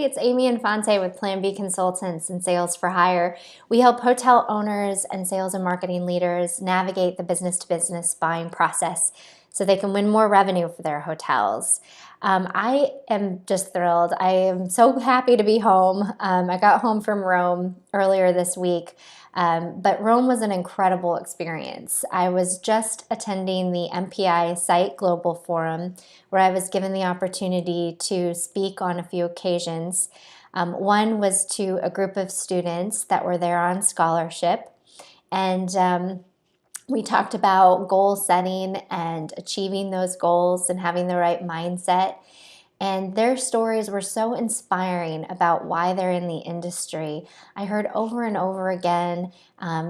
Hey, it's Amy Infante with Plan B Consultants and Sales for Hire. We help hotel owners and sales and marketing leaders navigate the business-to-business buying process so they can win more revenue for their hotels. I am just thrilled. I am so happy to be home. I got home from Rome earlier this week, but Rome was an incredible experience. I was just attending the MPI Site Global Forum, where I was given the opportunity to speak on a few occasions. One was to a group of students that were there on scholarship, and we talked about goal setting and achieving those goals and having the right mindset. And their stories were so inspiring about why they're in the industry. I heard over and over again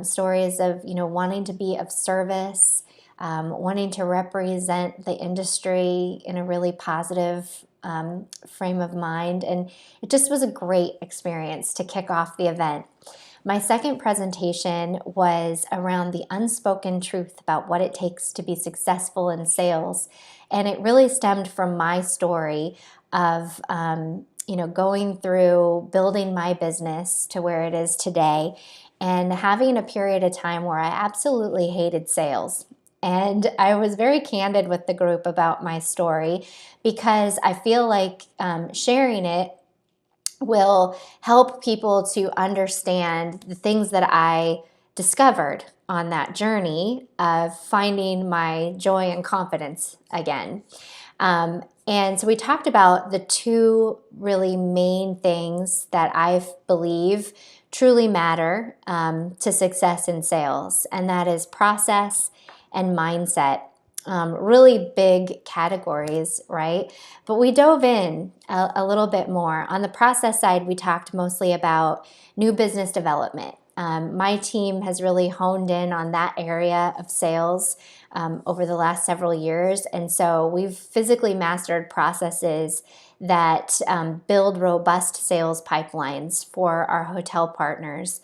stories of wanting to be of service, wanting to represent the industry in a really positive frame of mind. And it just was a great experience to kick off the event. My second presentation was around the unspoken truth about what it takes to be successful in sales. And it really stemmed from my story of going through building my business to where it is today and having a period of time where I absolutely hated sales. And I was very candid with the group about my story because I feel like sharing it will help people to understand the things that I discovered on that journey of finding my joy and confidence again. And so we talked about the two really main things that I believe truly matter to success in sales, and that is process and mindset. Really big categories, right? But we dove in a little bit more. On the process side, we talked mostly about new business development. My team has really honed in on that area of sales over the last several years. And so we've physically mastered processes that build robust sales pipelines for our hotel partners.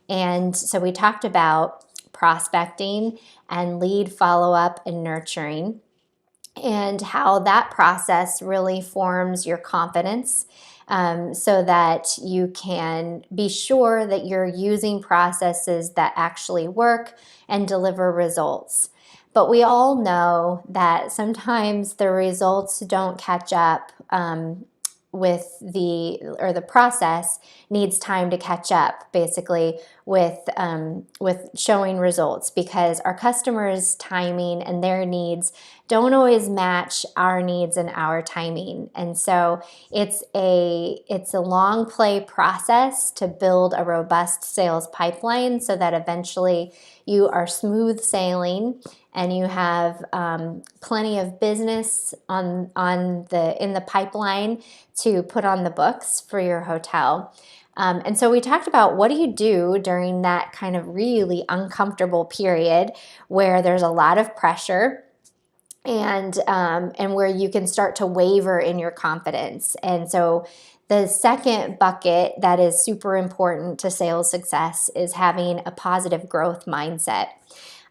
And so we talked about prospecting and lead follow-up and nurturing, and how that process really forms your confidence so that you can be sure that you're using processes that actually work and deliver results. But we all know that sometimes the results don't catch up with the process needs time to catch up, basically, with showing results, because our customers' timing and their needs don't always match our needs and our timing. And so it's a long play process to build a robust sales pipeline so that eventually you are smooth sailing and you have plenty of business in the pipeline to put on the books for your hotel. And so we talked about, what do you do during that kind of really uncomfortable period where there's a lot of pressure and where you can start to waver in your confidence. And so the second bucket that is super important to sales success is having a positive growth mindset.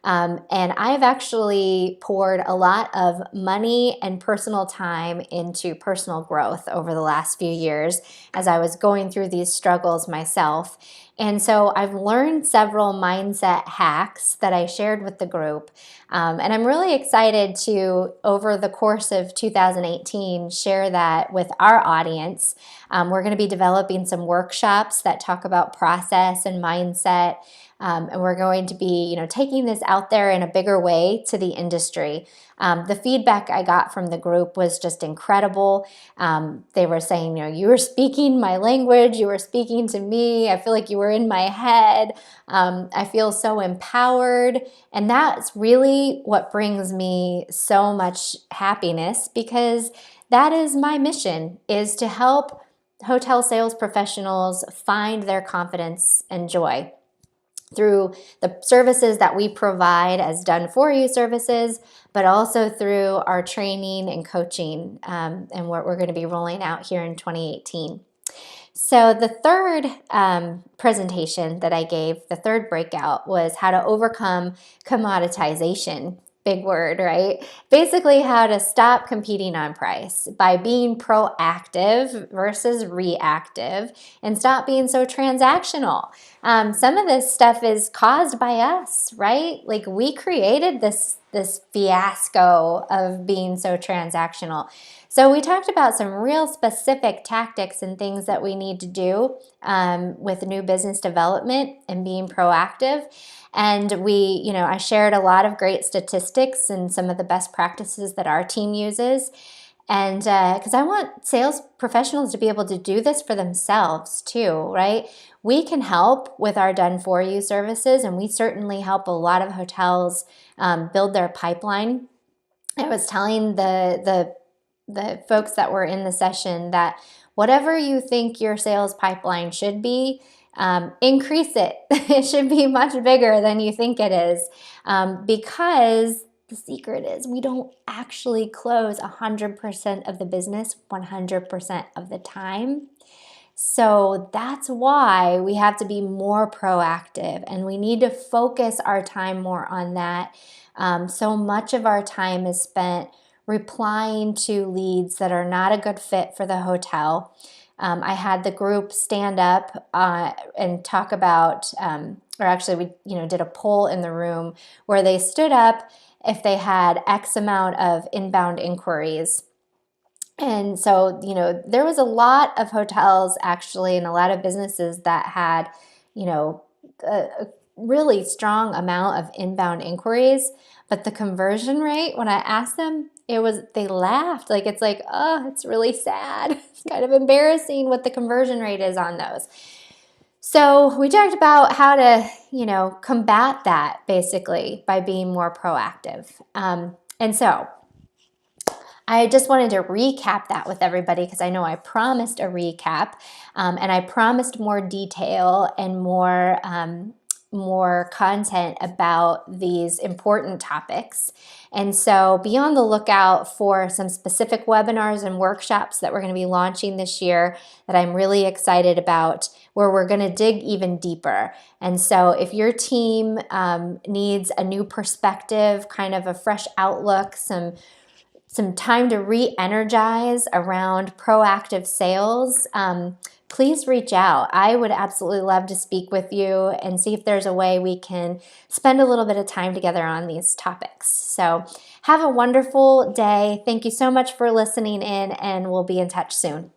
And I've actually poured a lot of money and personal time into personal growth over the last few years as I was going through these struggles myself. And so I've learned several mindset hacks that I shared with the group. And I'm really excited to, over the course of 2018, share that with our audience. We're going to be developing some workshops that talk about process and mindset. And we're going to be, taking this out there in a bigger way to the industry. The feedback I got from the group was just incredible. They were saying, you were speaking my language, you were speaking to me. I feel like you were in my head. I feel so empowered. And that's really what brings me so much happiness, because that is my mission, is to help hotel sales professionals find their confidence and joy through the services that we provide as done-for-you services, but also through our training and coaching and what we're going to be rolling out here in 2018. So the third presentation that I gave, the third breakout, was how to overcome commoditization big word, right? Basically, how to stop competing on price by being proactive versus reactive and stop being so transactional. Some of this stuff is caused by us, right? Like we created this fiasco of being so transactional. So we talked about some real specific tactics and things that we need to do with new business development and being proactive. And I shared a lot of great statistics and some of the best practices that our team uses. And because I want sales professionals to be able to do this for themselves too, right? We can help with our done for you services, and we certainly help a lot of hotels build their pipeline. I was telling the folks that were in the session that whatever you think your sales pipeline should be, increase it. It should be much bigger than you think it is, because the secret is we don't actually close 100% of the business 100% of the time. So that's why we have to be more proactive, and we need to focus our time more on that. So much of our time is spent replying to leads that are not a good fit for the hotel. I had the group stand up and talk about, or actually we did a poll in the room where they stood up if they had X amount of inbound inquiries. And so, there was a lot of hotels actually and a lot of businesses that had, a really strong amount of inbound inquiries, but the conversion rate, when I asked them, they laughed. Like, oh, it's really sad. It's kind of embarrassing what the conversion rate is on those. So we talked about how to, combat that basically by being more proactive. And so I just wanted to recap that with everybody because I know I promised a recap, and I promised more detail and more content about these important topics. And so be on the lookout for some specific webinars and workshops that we're going to be launching this year that I'm really excited about, where we're going to dig even deeper. And so if your team needs a new perspective, kind of a fresh outlook, some time to re-energize around proactive sales, please reach out. I would absolutely love to speak with you and see if there's a way we can spend a little bit of time together on these topics. So have a wonderful day. Thank you so much for listening in, and we'll be in touch soon.